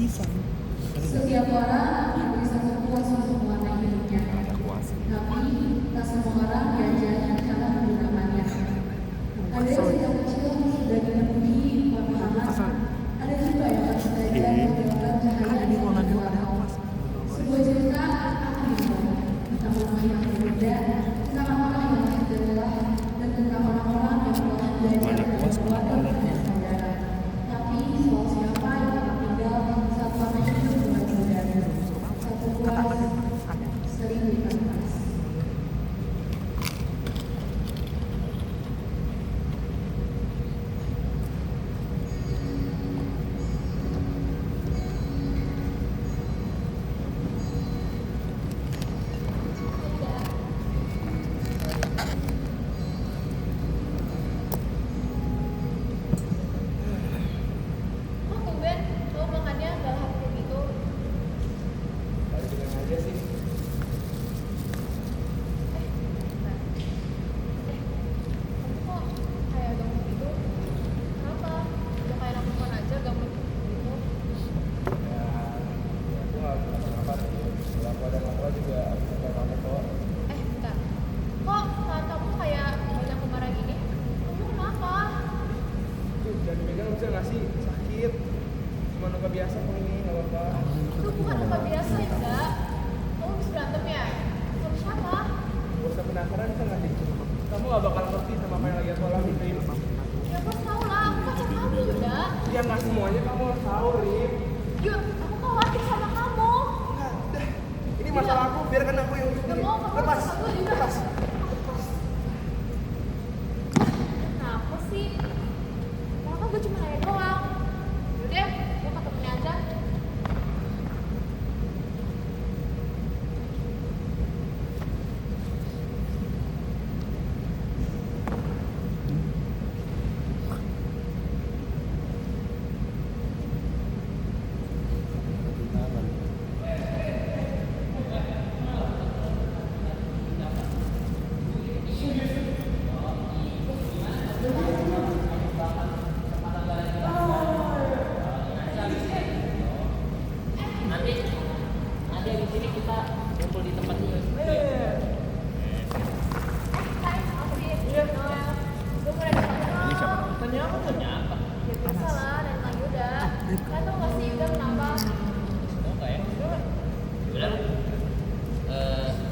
Setiap orang diberi satu kuasa untuk mewarnai hidupnya, tapi tak semua orang diajarkan cara menggunakannya. Ada yang sejak kecil sudah dipenuhi pemahaman, ada juga yang harus belajar menggunakan cahaya di ruangan. Sebuah cerita akan dimulai tentang rumah yang berbeda, tentang orang yang masih terbelah, dan tentang orang-orang yang telah belajar keluarga dan saudara. Tapi soal siapa yang akan tinggal saat warna hidup mulai berubah. Satu kuas, sering dikanvas.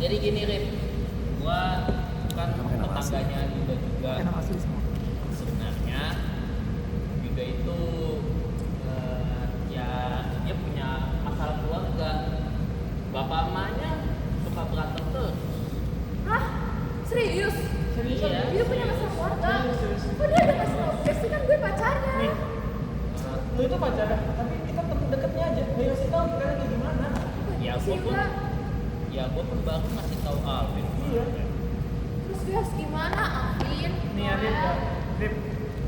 Jadi gini Rip, gua kan tetangganya Yuda juga. Sebenarnya Yuda itu ya dia punya masalah keluarga. Bapak emaknya suka berantem terus. Hah? Serius? Iya. Dia punya masalah keluarga? Kok dia ada kasih tau? Biasanya kan gue pacarnya. Lu itu pacaran, tapi kita temen deketnya aja. Gak kasih tau kita kayak gimana. Gue pun baru ngasih tahu Alvin. Iya. Terus gue harus gimana, Alvin? Nih Alvin, Rip,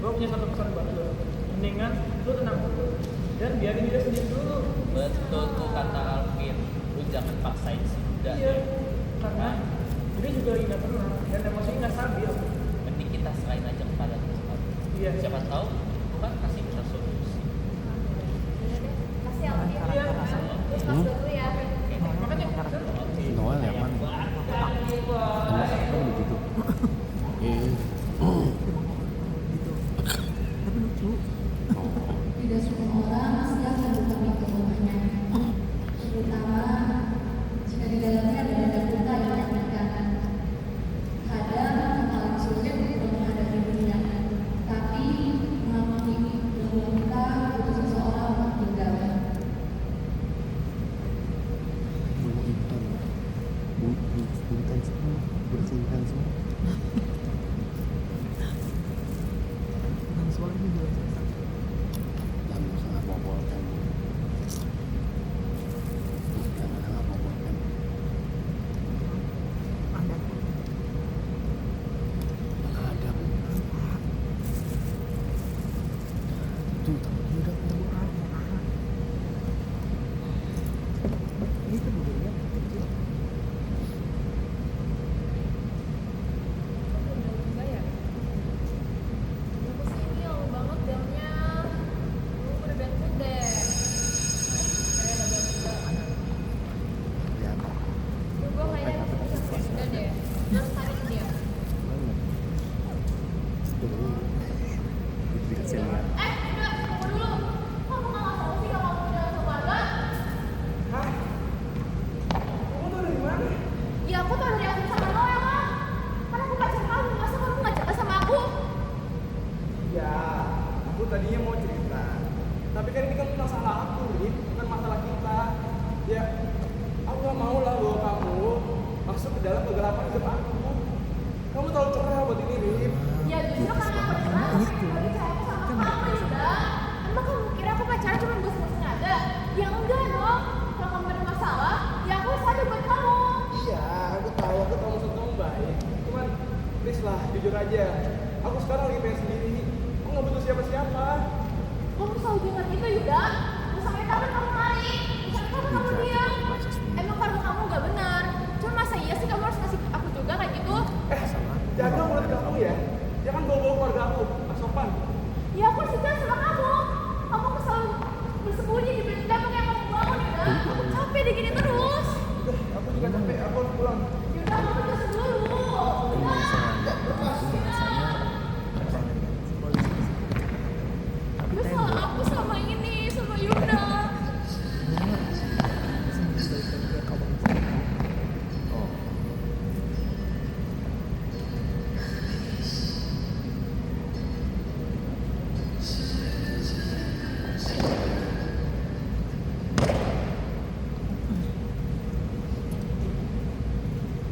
gue punya satu pesan buat lu. Mendingan lu tenang dulu dan biarin dia sendiri dulu. Betul tuh kata Alvin. Lu jangan paksain si Yuda. Iya. Karena dia juga lagi nggak tenang dan emosinya nggak stabil. Mending kita serahin aja kepada Tuhan. Iya. Siapa tahu Tuhan kasih kita solusi. Kasih Alvin. Iya. Terus pas dulu ya. Makanya Noel yang mana? Kan begitu. Tapi lucu. Tidak semua orang siap membuka pintu rumahnya, terutama jika di dalamnya ada benda buta yang menyakitkan. Kadang yang paling sulit untuk menghadapi dunia, tapi mengapa Tuh. Dikasih lihat. Udah, tunggu dulu. Kamu nggak tahu sih kalau kamu jalan sama warga? Hah? Kamu tuh dari mana? Ya aku tahu dari aku sama Noel lah. Karena aku pacar kamu, masa kamu nggak cerita sama aku? Ya, aku tadinya mau cerita. Tapi kan ini kan masalah aku, Rip. Bukan masalah kita. Ya, aku gak mau lah bawa kamu masuk ke dalam kegelapan hidup aku. Kamu terlalu cerah buat ini, Rip. Ya justru karena aku cerah, aku percaya aku sama kamu ya. Emang kamu kira aku pacaran cuma bos-bosan aja? Ya enggak dong. Kalau kamu ada masalah, ya aku selalu buat kamu. Iya, aku tahu maksud kamu baik. Cuman, please lah, jujur aja. Aku sekarang lagi pengen sendiri. Aku gak butuh siapa-siapa. Kamu selalu dengar itu Yuda. Misalnya kamu lari, misalnya kamu diam. Emang karma kamu gak benar. Cuma masa iya sih kamu harus kasih aku juga kayak gitu? Jaga mulut kamu ya. Jangan bawa-bawa keluarga aku, Mas Sopan. Ya aku harus jalan sama kamu. Kamu selalu bersembunyi di balik dapur yang kamu bangun Yuda. Aku capek digini terus. Udah, aku juga capek, aku harus pulang. Yuda kamu jelasin dulu. Yuda salah aku sama ini, sama Yuda.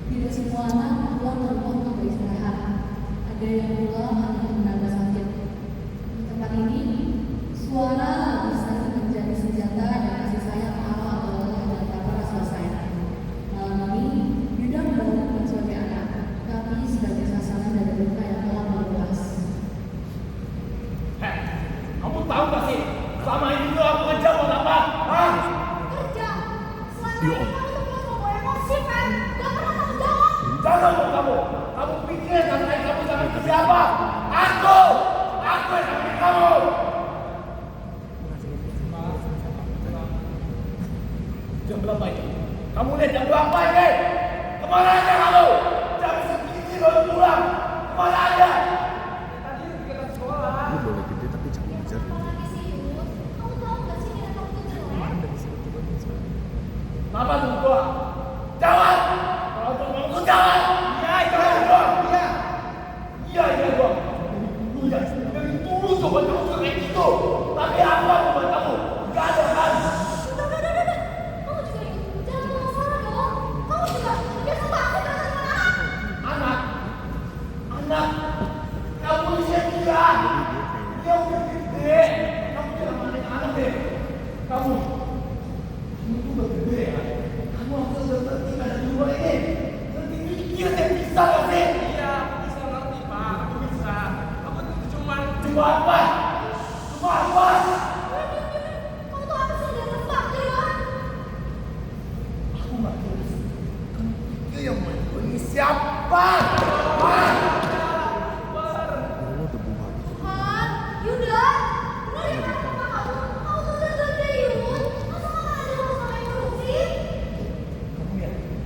Tidak semua anak pulang ke rumah untuk beristirahat. Ada yang pulang hanya menambah sakit. Di tempat ini, suara bisa menjadi senjata dan kasih sayang Allah atau lelah dan tak pernah selesai. Malam ini, Yuda membawa bukan sebagai anak, tapi sebagai sasaran dari luka yang telah meluas. Heh, kamu tahu gak sih? Selama ini tuh aku kerja buat apa? Hah? Kerja. Selama ini kamu tuh cuma bawa emosi kan? Gak pernah tanggung jawab. Jangan dong kamu. Kamu pikir sampai kamu jangan ke siapa? Aku yang ambil kamu. Jam berapa ini? Kamu lihat jam berapa ini? Kemana aja kamu? Jam segini baru pulang. Kemana aja? Tadi kegiatan sekolah. Lu boleh gede tapi jangan ngejar. Lagi sih Yud. Kamu tahu gak sih niat kamu tuh jelek? Kenapa tuh gua? Jawab. Kalau tuh mau jawab. Iya gua. Iya gua. Dari dulu coba kamu suka kayak gitu. Tapi apa buat kamu? Gak ada kan? Udah. Kamu juga jangan masalah dong. Kamu juga biasa banget dengan anak. Anak. Kamu lihat dia. Dia udah gede. Kamu jangan main anak deh. Kamu tuh udah gede ya. Kamu harus udah ngerti ada di luar ini. Ngerti mikir dan bisa gak sih? Iya, aku bisa ngerti, Pak. Aku bisa. Aku tuh Cuma apa? Cuma apa? Kamu tuh apa sih dia terbang kan? Aku gak terus. Kamu pikir yang main ini siapa? Hah? Lu udah buang. Han, Yuda, bener ya kata kamu? Kamu tuh udah gede Yud. Masa kamu ada urusan sama yang ngurusin?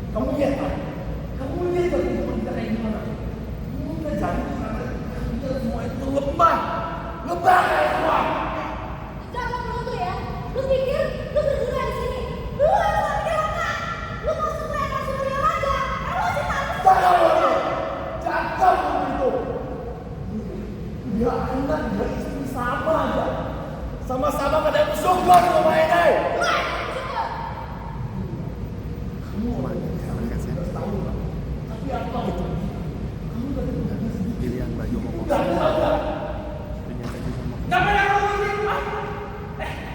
Kamu lihat kan? Kamu lihat kan kehidupan kita kayak gimana? Kamu udah jadi karena kita semua itu lebah kayak semua. Jangan dulu tuh ya. Lu pikir lu berdua di sini. Lu harus sama dia kan? Lu mau supaya kan suruh dia aja. Emosi tak? Jangan begitu. Dia anak, dia istri sama aja. Sama-sama pada yang bersyukur di rumah ini. Wah, syukur. Kamu orang yang kasih tahu lah. Tapi apa gitu? Kamu udah ada sedikit. Pilihan baju mau Udah ada. punya baju sama Gak pernah ngomongin, Pak.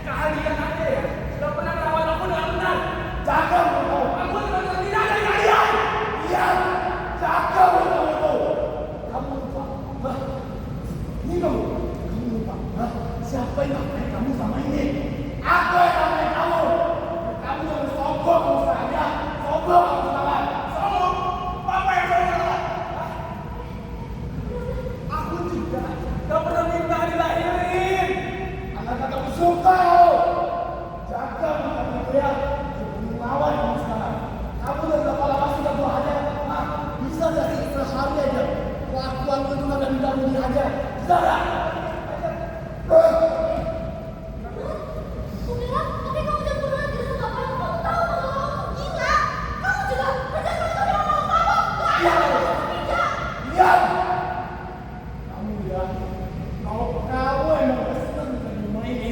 Kalian aja ya. Gak pernah merawat aku dengan benar. Jaga mulut kamu. Aku tidak tidak dari kalian. Iya. Jaga mulut kamu itu. Kamu lupa. Hah? Ini kamu. Kamu lupa. Hah? Siapa yang ngapain kamu sama ini? Aku yang ngapain kamu. Kamu jangan sombong kamu sekarang ya. Sombong kamu sekarang. Sombong. Apa yang saya lakukan? Hah? Aku juga gak pernah minta dilahirin. Anak kamu suka kau. Jaga mulut kamu itu ya. Sebelum lawan kamu sekarang. Kamu udah berapa lama sudah buah aja? Hah? Bisa dari sehari aja. Kelakuan itu gak ada begini aja. Zara. Udah, tapi kamu jangan pernah gitu sama kamu. Kamu tahu kalau kamu gila. Kamu juga kerja sama kamu. Iya. Kamu ya, kalau kamu emang kesel dengan rumah ini,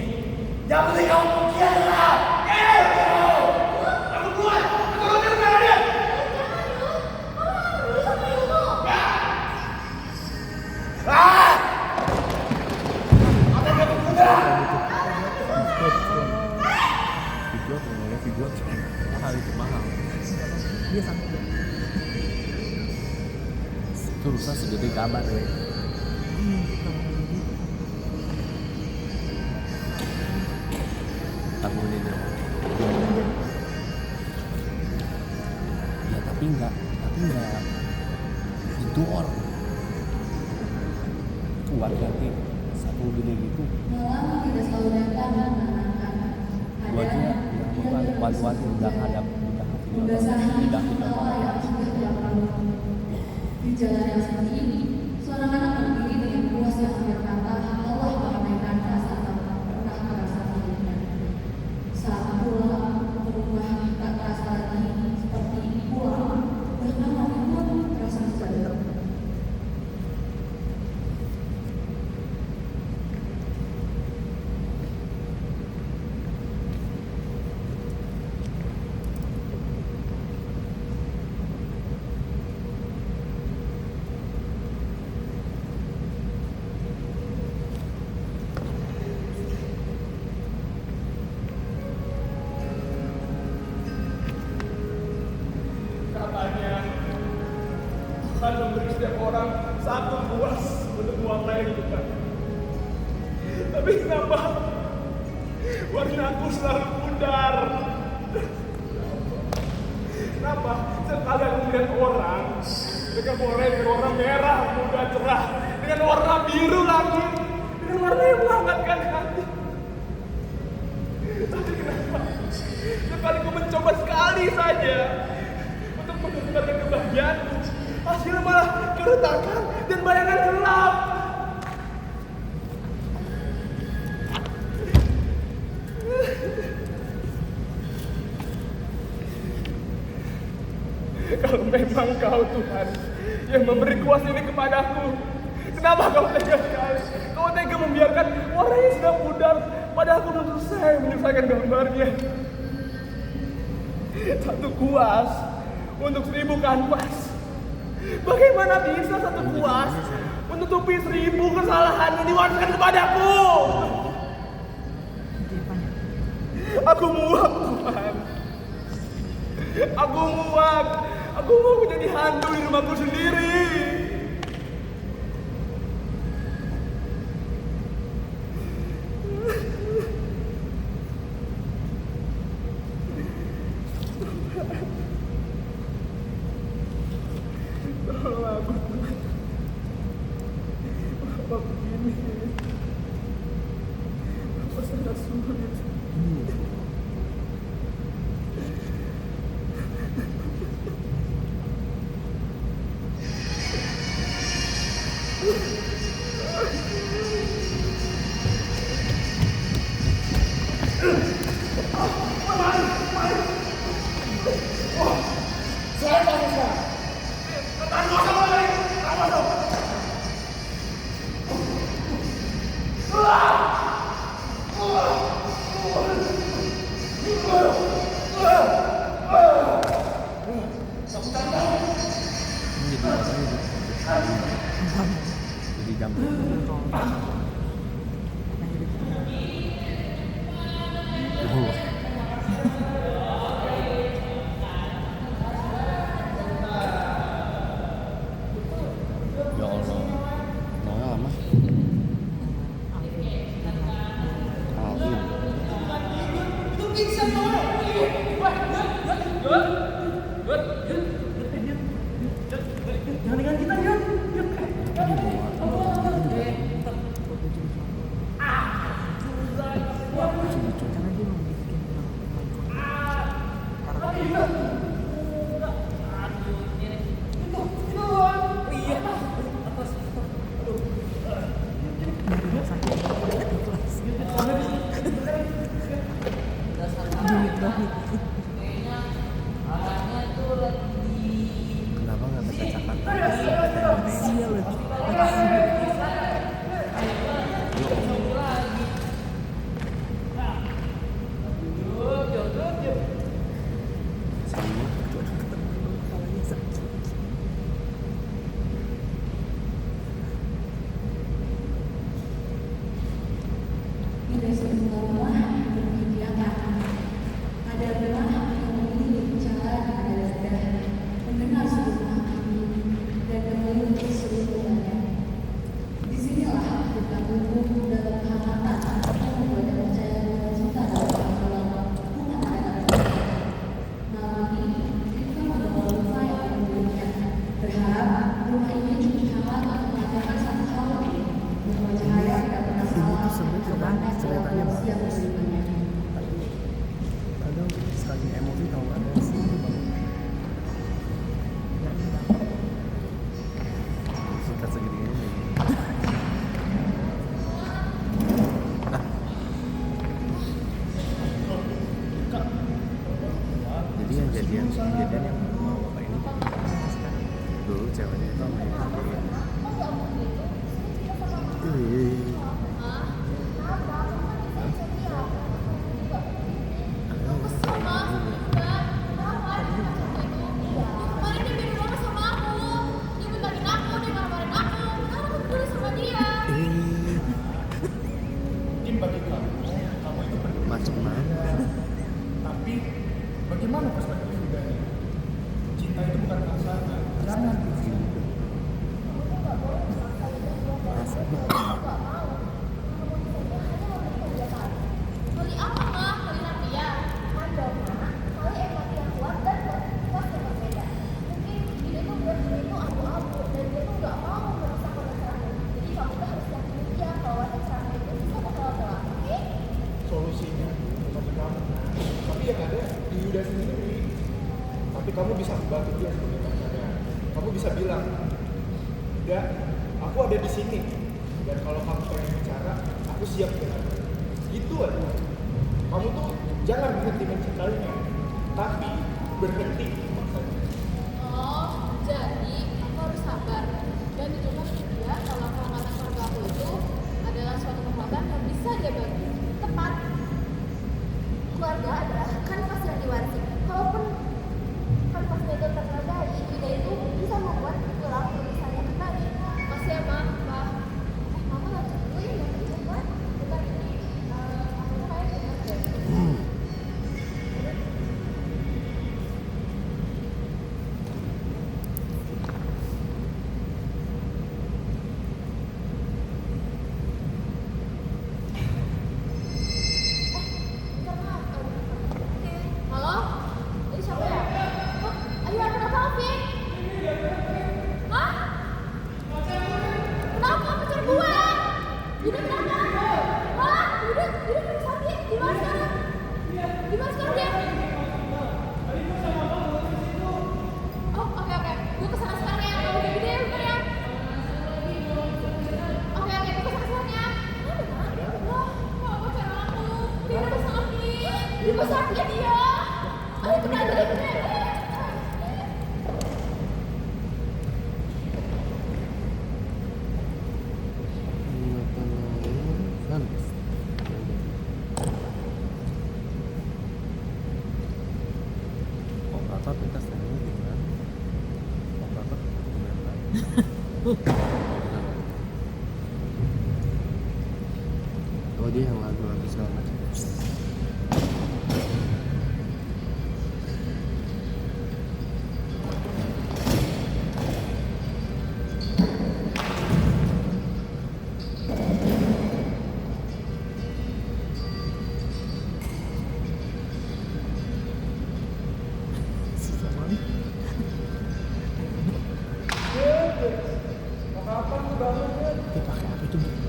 yang penting kamu pergi aja. Aku keluar. Aku mau cari dia. Mahal itu mahal. Dia sampai Itu rusak segede kamar ya. Tanggung ini. Ya tapi enggak itu orang kuat ganti satu gede gitu. Malam tidak selalu datang dan menenangkan. Gua juga kuat udah hadap Membasahi tidak tawa yang sudah tidak pernah. Di jalan yang seperti ini, seorang anak berdiri dengan puas yang berkata, Allah meramaikan rasa tak pernah merasa miliknya. Saat pulang ke rumah tak terasa lagi seperti pulang, bahkan hati pun terasa sadar. Katanya akan memberi setiap orang satu buas untuk mewarnai hidupan. Tapi kenapa warnaku selalu pudar? Kenapa sekali aku melihat orang dengan warna merah muda cerah, dengan warna biru langit, dengan warna yang menghangatkan hati. Tapi kenapa sekali aku mencoba sekali saja untuk menemukan kebahagiaanku, hasilnya malah keretakan dan bayangan gelap. Kalau memang kau Tuhan yang memberi kuasa ini kepadaku, kenapa kau tega sekali? Kau tega membiarkan warna yang sudah pudar, padahal aku belum selesai menyelesaikan gambarnya. Satu kuas untuk 1000 kanvas. Bagaimana bisa satu kuas menutupi 1000 kesalahan yang diwariskan kepadaku? Aku muak, Tuhan. Aku muak. Aku mau menjadi hantu di rumahku sendiri. Tolong aku, Tuhan. Apa begini? Apa sangat sulit? Jadi gambar. Oh. Ya Allah. Noel lama. Alvin. jangan dengan kita, Yud. Tadi bawa. ada sebuah rumah yang menyediakan. Ada belah yang memilih berbicara dengan rendah, mendengar sebuah hati dan memiliki seluruhnya. Disinilah kita tumbuh dalam kehangatan yang membuat percaya bahwa cinta adalah pertolongan, bukan adalah. Malam ini kita membawa rumah yang memilikinya. Berharap rumah ini cukup hangat untuk mengatakan satu hal penting, bahwa cahaya tidak pernah salah sebenarnya ceritanya bagus. siap menerimanya. Kadang sekali emosi tahu kan sikat segini-gini jadi yang jadian yang mau bapak ini dulu ceweknya itu sama yang Mungkin bagi kamu itu penting. macam mana Tapi bagaimana perspektif ini? Cinta itu bukan pasangan. Jangan begitu. Beli apa mah? Beli hadiah. Ada mah. Kali empati yang kuat dan kualitas yang berbeda. Mungkin dia tuh buat dia itu abu-abu dan dia tuh nggak mau merusak penasaran. Jadi kamu tuh harus yakin dia bahwa penasaran itu bisa bakal oke? Solusinya bagi kamu. Tapi yang ada di Yuda sendiri. Tapi kamu bisa membantu dia sebagai pacarnya. Kamu bisa bilang, Yuda, aku ada di sini. Dan kalau kamu pengen bicara, aku siap dengan itu aja. Kamu tuh jangan berhenti mencintainya, tapi berhenti maksudnya. Oh, jadi aku harus sabar dan dicoba dia kalau kehangatan keluarga aku itu adalah suatu kehormatan yang bisa dia bagi. Tepat. Keluarga adalah kanvas yang diwarisi. Kalaupun kanvasnya itu ternodai, ide itu bisa membuat tulang tulisannya kembali. Makasih ya, Mak. Pak. Mama lanjut dulu ya, yang coba. Bentar ini, aku kayak dengar deh. Halo? Ini siapa ya? Oh, ayo aku datang, Vin. Hah? Kenapa pacar gue? Yuda kenapa? Hah? Yuda sakit? Di mana sekarang? Di mana sekarang dia? Oh, oke. Gue kesana sekarang ya. Kalau udah gede, bentar ya. Oke, gue kesana sekarang ya. Wah, pacar aku. Dia udah sakit. Dia sakit dia. Ayo kita aja deh. kan operator kita sekarang gimana operator gimana oh dia yang lagu-lagu segala macam Kapan tuh bangunnya? dia pakai apa itu kapal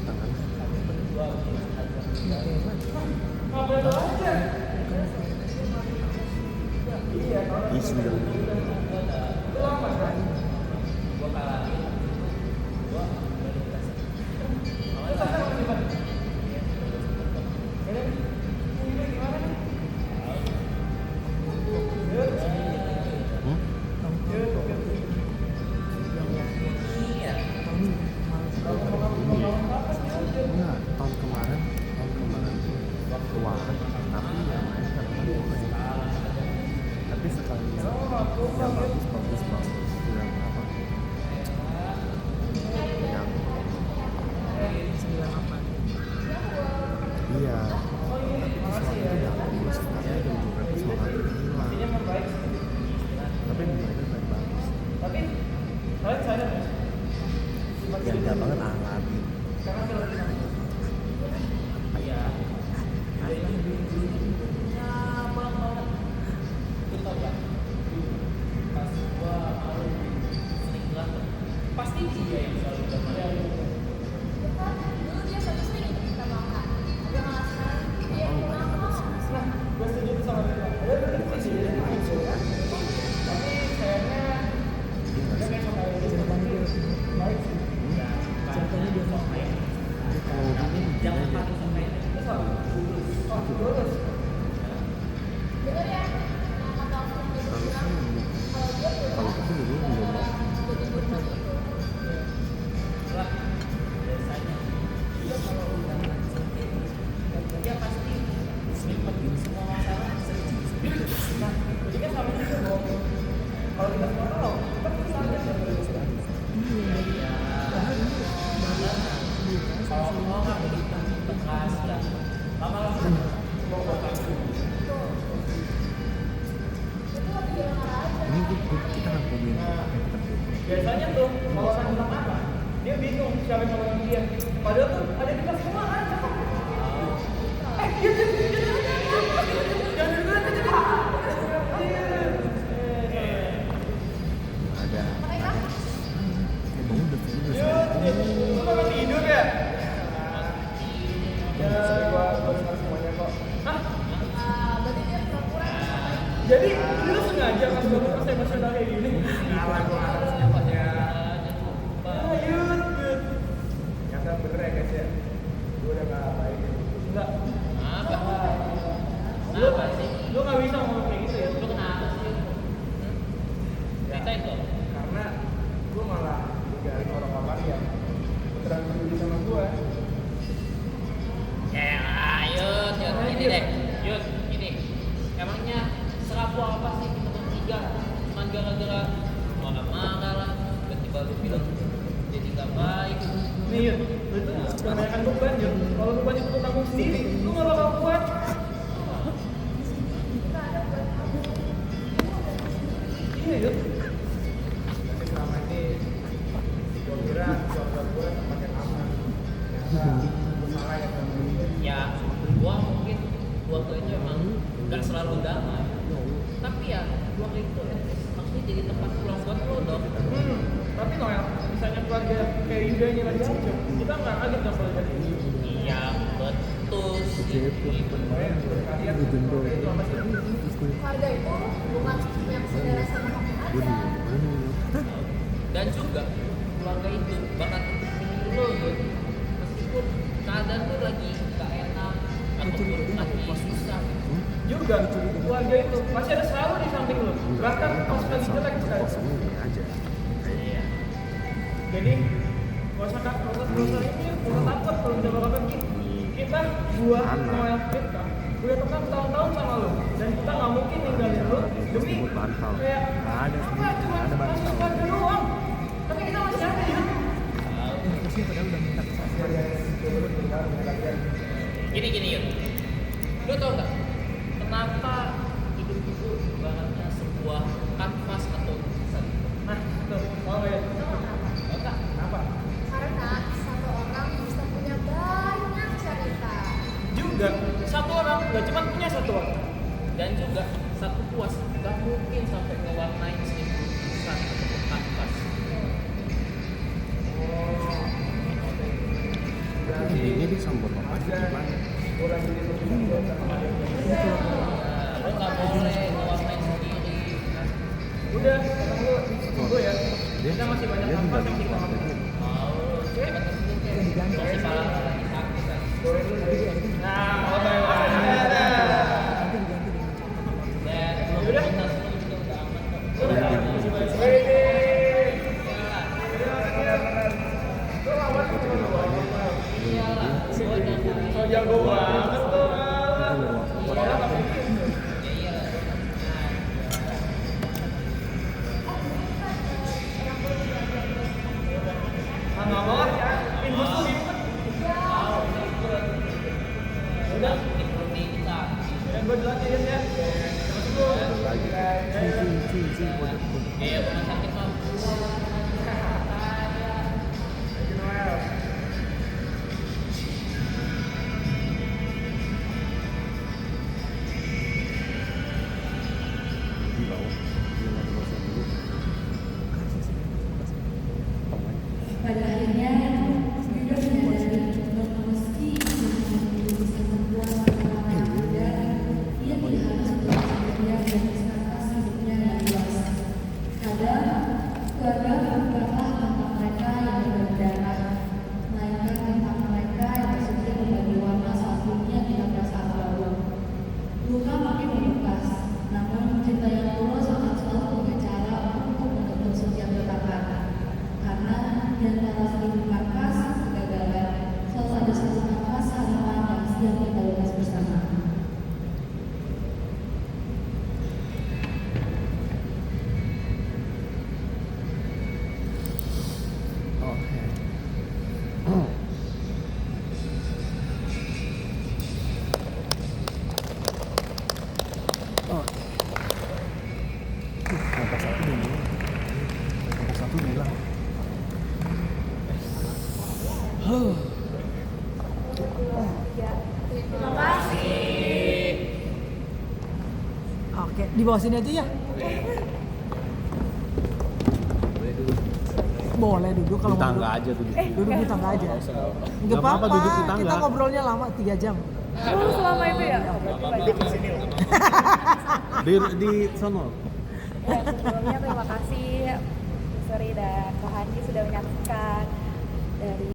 tangan Ngapain aja? isi dalam Lama kan? Gua kalah. Gua dari kita. enggak tahun kemarin tuh keluar tapi ya main kadang-kadang main tapi sekalinya yang enggak banget Aladdin. Karena film iya ada ini dulunya abang banget. Lu tau gak? Pas gua mau sering berantem pasti dia yang selalu gambar. Ya kan, dulu dia satu sering kita makan. Dia malah sekarang dia yang makan. Gue setuju tuh sama dia. Ada bener sih dia gitu ya. Tapi kayaknya dia kayak sama dia baik sih. Ceritanya dia mau Jangan pakai sampai itu soal Oh, lulus. Bener ya? Yang kata aku dia bilang kalau dia pulang Kalau aku dulu belum. jadi guru itu. lah biasanya dia kalau udah ngancing dia pasti nyimpen semua masalah sedih. Nah, jadi kan sama juga dong. Kalau kita semua tahu, kita bisa aja Kalau mau nggak begitu bekas ya lama-lama mau bakal Itu lagi marah aja. Ini kita nggak ngomongin biasanya tuh kalau orang bilang apa, dia bingung siapa yang ngomongin dia. Padahal tuh ada kita semua kan. ada Mereka emang udah tidur Lu kan tidur ya? Ya, gua dengar semuanya kok. berarti dia pura-pura sampai Jadi, lu sengaja pas gua pas emosional kayak gini? Ngalah gua nggak tahu semuanya. Yud. Nyata bener ya guys ya? Gua udah nggak baik. Enggak. Kenapa sih? Lu nggak bisa ngomong kayak gitu ya? Lu kenapa sih? Ceritain dong. Karena gua malah digaring orang-orang yang beneran peduli sama gua. Yud, ini deh. Yud, ini. Emangnya serapu apa sih kita bertiga? Cuman gara-gara marah-marah lah, tiba-tiba lu bilang jadi gak baik. Nih Yud, lu tuh kebanyakan beban Yud. Kalau beban itu lu tanggung sendiri, lu nggak bakal kuat. kita ada buat kamu. Iya Yud. Tapi selama ini gua kira keluarga gua tempat yang aman. Ternyata gua salah ya sama dia. Ya, gua mungkin keluarga itu emang gak selalu damai. Tapi ya, keluarga itu maksudnya jadi tempat pulang buat lo dong. Tapi Noel, misalnya keluarga kayak Yuda ini lagi hancur, kita nggak kaget dong kalau jadi ini. Iya, betul sih. Kalian keluarga itu apa sih? Keluarga itu bukan yang saudara sama kamu aja. Dan juga keluarga itu bakal tetap lo Yud. Meskipun keadaan tuh lagi gak enak ataupun lagi susah. Juga keluarga itu pasti ada selalu di samping lo. Bahkan pas lagi jelek sekali. aja Iya. Jadi nggak usah takut kalau kita bakal pergi. Kita buat Noel kita udah tekan tahun-tahun sama lo, dan kita nggak mungkin ninggalin lo demi bantal. kayak Ada apa cuma ada bantal. keluarga doang. Tapi kita masih ada ya. Gini Yud. Lo tau gak kenapa hidup itu ibaratnya sebuah kanvas atau lukisan? Nah, tuh, mau nggak ya? Tau gak? Kenapa? Karena satu orang bisa punya banyak cerita. Juga satu orang nggak cuma punya satu orang. Dan juga satu kuas gak mungkin sampai ngewarnain 1000 lukisan atau kanvas. Ini disambut apa gimana? Orang jadi lukisan buat sama dia. Lo gak boleh ngewarnain sendiri. Udah, sekarang lu tunggu ya. Kita masih banyak dia kanvas tinggal yang di kita keluarga mau. dia. Mau cepat kesini masih salah lagi sakit kan. Nah, oke. Dan Udah. kita semua juga udah aman kok. Iyalah, gua jangan So jago banget tuh. Nggak mau ah, infus tuh ribet. Udah, ikuti kita. dan gue duluan ya ya. Cepet sembuh. Iya, rumah sakit Mam. satu bilang Terima kasih. Oke, di bawah sini aja ya. Boleh duduk kalau di tangga ngobrol. aja duduk. Duduk di tangga aja. Nggak Enggak apa-apa, apa-apa. duduk di tangga. Kita ngobrolnya lama 3 jam. Oh, selama itu ya? Di sono. Ya, sebelumnya terima kasih Suri dan Kohani sudah menyaksikan dari